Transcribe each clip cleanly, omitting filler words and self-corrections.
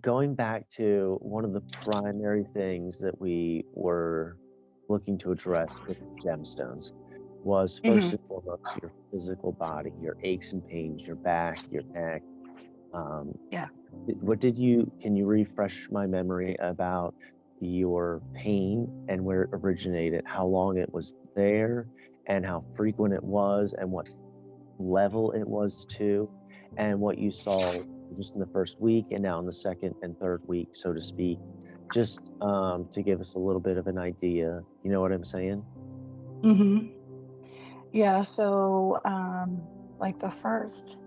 going back to one of the primary things that we were looking to address with gemstones was first Hmm. and foremost your physical body, your aches and pains, your back, your neck. Um, Yeah. can you refresh my memory about your pain and where it originated, how long it was there, and how frequent it was, and what level it was too, and what you saw just in the first week and now in the second and third week, so to speak, just to give us a little bit of an idea. You know what I'm saying? Hmm. Yeah. So, like the first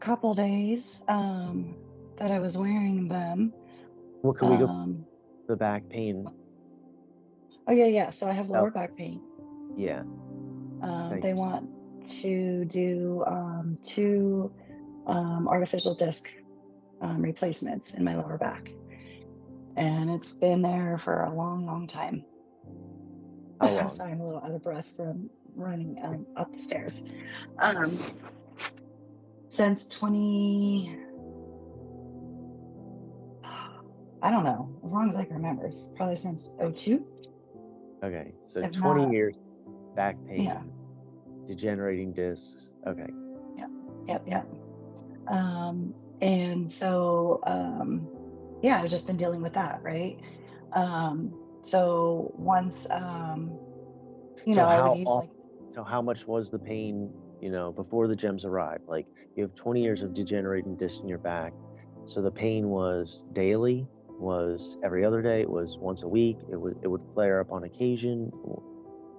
couple days that I was wearing them, What can we go um, the back pain? oh yeah, yeah. So I have Oh, lower back pain. yeah. They Thanks. want to do two artificial disc replacements in my lower back, and it's been there for a long, long time. How long? Sorry, I'm a little out of breath from running up the stairs. Um, since 20, I don't know, as long as I can remember, it's probably since '02, Okay, so if 20 not, years back yeah, pain, degenerating discs. Okay. yeah, yep, yep. And so, yeah, I've just been dealing with that, right? So once, So I would how use often, like, so how much was the pain, before the gems arrived? Like you have 20 years of degenerating disc in your back. So the pain was daily, was every other day, it was once a week, it would flare up on occasion,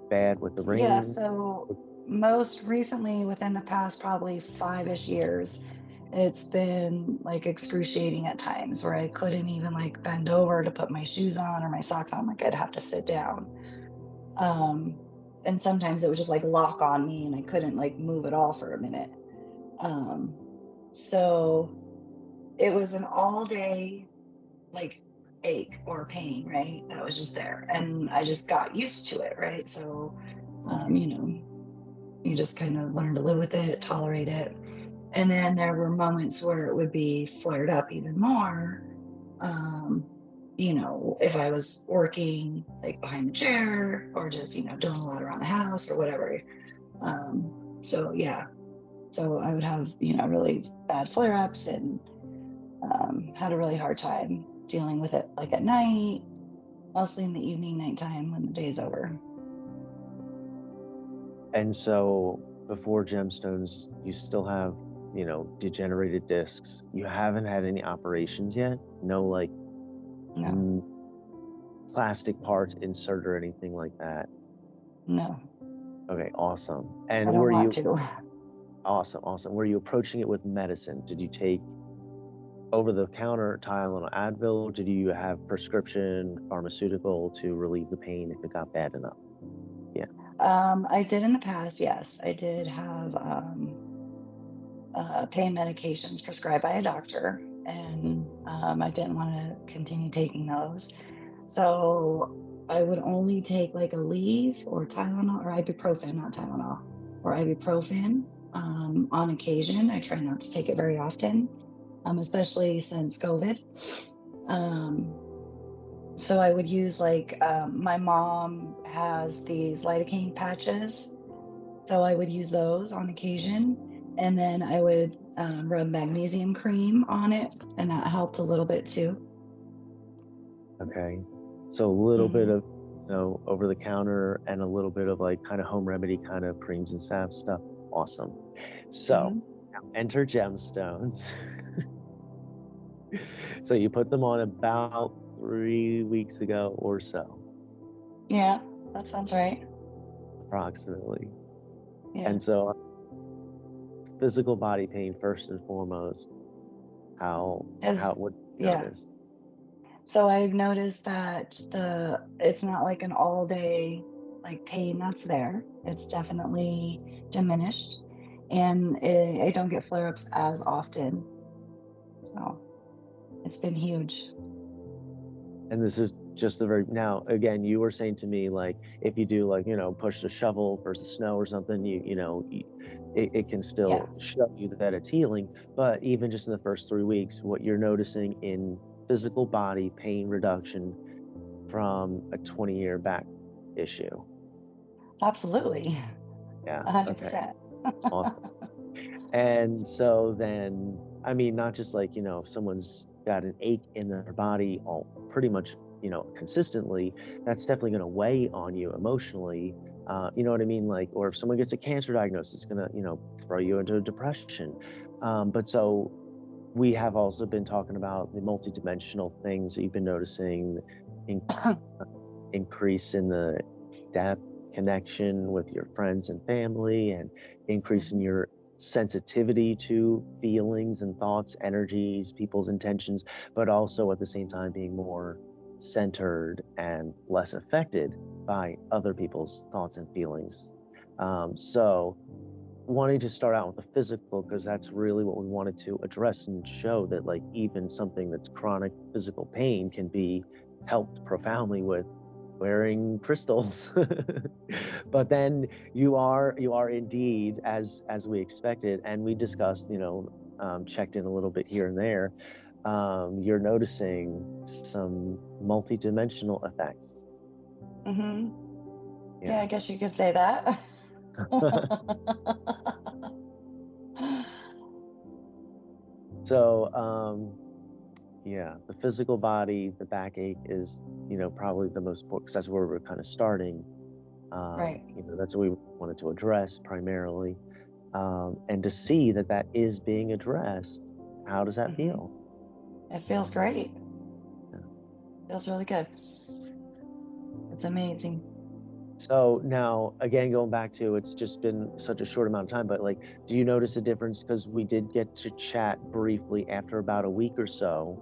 bad with the yeah, rain. so most recently within the past probably 5-ish years, it's been like excruciating at times where I couldn't even like bend over to put my shoes on or my socks on. Like I'd have to sit down. Um, and sometimes it would just like lock on me and I couldn't like move at all for a minute. Um, so it was an all day like ache or pain, right? That was just there. And I just got used to it, right? So, you know, you just kind of learn to live with it, tolerate it. And then there were moments where it would be flared up even more. Um, if I was working like behind the chair or just, doing a lot around the house or whatever. So yeah, so I would have, really bad flare ups and had a really hard time dealing with it like at night, mostly in the evening, nighttime when the day's over. And so before gemstones, you still have, degenerated discs. You haven't had any operations yet? No, like No, mm, plastic parts insert or anything like that? no, Okay, awesome. I And don't were want you to. awesome, awesome. Were you approaching it with medicine? Did you take over the counter Tylenol, Advil, or did you have prescription pharmaceutical to relieve the pain if it got bad enough? Yeah. I did in the past, yes. I did have pain medications prescribed by a doctor, and I didn't want to continue taking those. So I would only take like a leave or Tylenol or ibuprofen, not Tylenol, or ibuprofen on occasion. I try not to take it very often, especially since COVID. Um, so I would use like my mom has these lidocaine patches, so I would use those on occasion, and then I would rub magnesium cream on it, and that helped a little bit too. Okay. So a little bit Hmm. of, over the counter and a little bit of like kind of home remedy kind of creams and salve stuff. Awesome. So Hmm. now enter gemstones. So you put them on about 3 weeks ago or so, Yeah, that sounds right. approximately. Yeah. And so physical body pain first and foremost, how As would you yeah. notice? So I've noticed that it's not like an all day like pain that's there. It's definitely diminished, and I don't get flare ups as often. So it's been huge. And this is Just the very now, again, you were saying to me, like, if you do, like, push the shovel versus snow or something, it can Yeah, still show you that it's healing. But even just in the first 3 weeks, what you're noticing in physical body pain reduction from a 20-year back issue. absolutely. Yeah. Okay. 100%. Awesome. And so then, I mean, not just like, if someone's got an ache in their body all pretty much, consistently, that's definitely going to weigh on you emotionally. You know what I mean? Like, or if someone gets a cancer diagnosis, it's going to, throw you into a depression. But so we have also been talking about the multidimensional things that you've been noticing, in, increase in the depth connection with your friends and family, and increase in Mhm. your sensitivity to feelings and thoughts, energies, people's intentions, but also at the same time being more centered and less affected by other people's thoughts and feelings. So wanting to start out with the physical, because that's really what we wanted to address and show, that like even something that's chronic physical pain can be helped profoundly with wearing crystals. But then you are indeed, as we expected, and we discussed, checked in a little bit here and there. You're noticing some multidimensional effects. Mhm. Yeah, Yeah. I guess you could say that. So, yeah, the physical body, the backache is, probably the most important, because that's where we're kind of starting. Right. That's what we wanted to address primarily. And to see that that is being addressed, how does that Mhm. feel? It feels great. Yeah. Feels really good. It's amazing. So now, again, going back to, it's just been such a short amount of time, but like, do you notice a difference? Because we did get to chat briefly after about a week or so,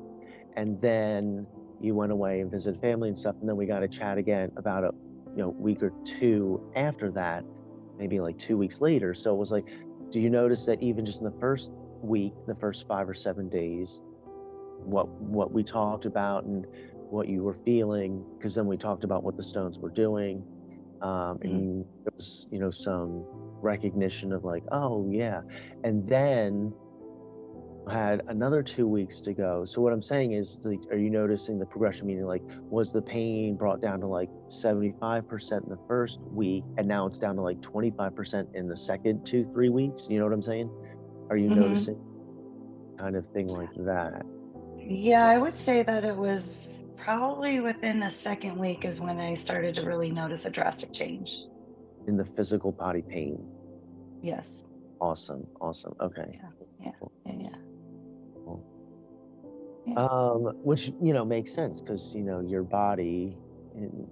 and then you went away and visited family and stuff, and then we got to chat again about a week or two after that, maybe like 2 weeks later. So it was like, do you notice that even just in the first week, the first 5 or 7 days, what we talked about and what you were feeling? Because then we talked about what the stones were doing, Mhm. and there was, some recognition of like, oh yeah. And then had another 2 weeks to go. So what I'm saying is, like, are you noticing the progression? Meaning, like, was the pain brought down to like 75% in the first week, and now it's down to like 25% in the second 2, 3 weeks? You know what I'm saying? Are you Mhm. noticing kind of thing like that Yeah, I would say that it was probably within the second week is when I started to really notice a drastic change. in the physical body pain? Yes. Awesome, awesome. Okay. Yeah. Yeah. Cool, Yeah. Yeah. cool. Yeah. Which, makes sense, because, your body,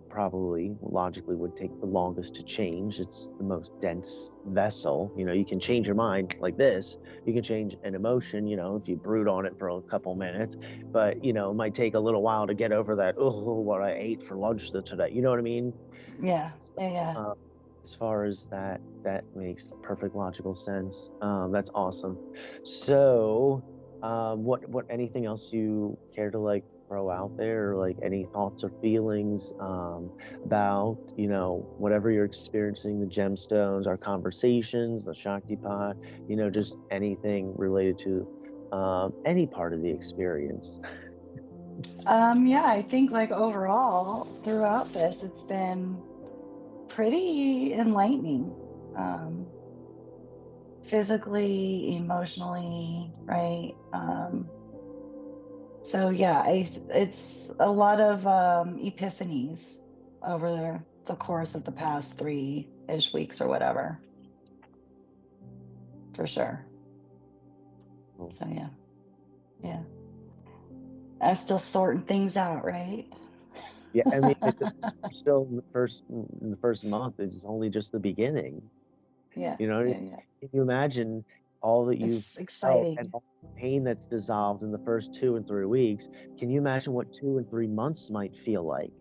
probably logically would take the longest to change. It's the most dense vessel. You can change your mind like this. You can change an emotion, if you brood on it for a couple minutes, but, it might take a little while to get over that, oh, what I ate for lunch today. You know what I mean? Yeah. Yeah. Yeah. Uh, as far as that, that makes perfect logical sense. That's awesome. So, what anything else you care to like throw out there, or like any thoughts or feelings, about, whatever you're experiencing, the gemstones, our conversations, the Shakti pot, just anything related to any part of the experience. Yeah, I think like overall throughout this, it's been pretty enlightening. Um, physically, emotionally, right? So yeah, it's a lot of epiphanies over the course of the past 3-ish weeks or whatever, for sure. So yeah, yeah. I'm still sorting things out, right? Yeah, I mean, we're still in the first month. It's only just the beginning. Yeah, You know, yeah, yeah. can you imagine all that you've It's felt and exciting. all the pain that's dissolved in the first 2 and 3 weeks? Can you imagine what 2 and 3 months might feel like?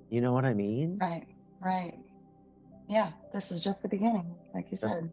You know what I mean? Right, right. Yeah, this is just the beginning, like you Just said.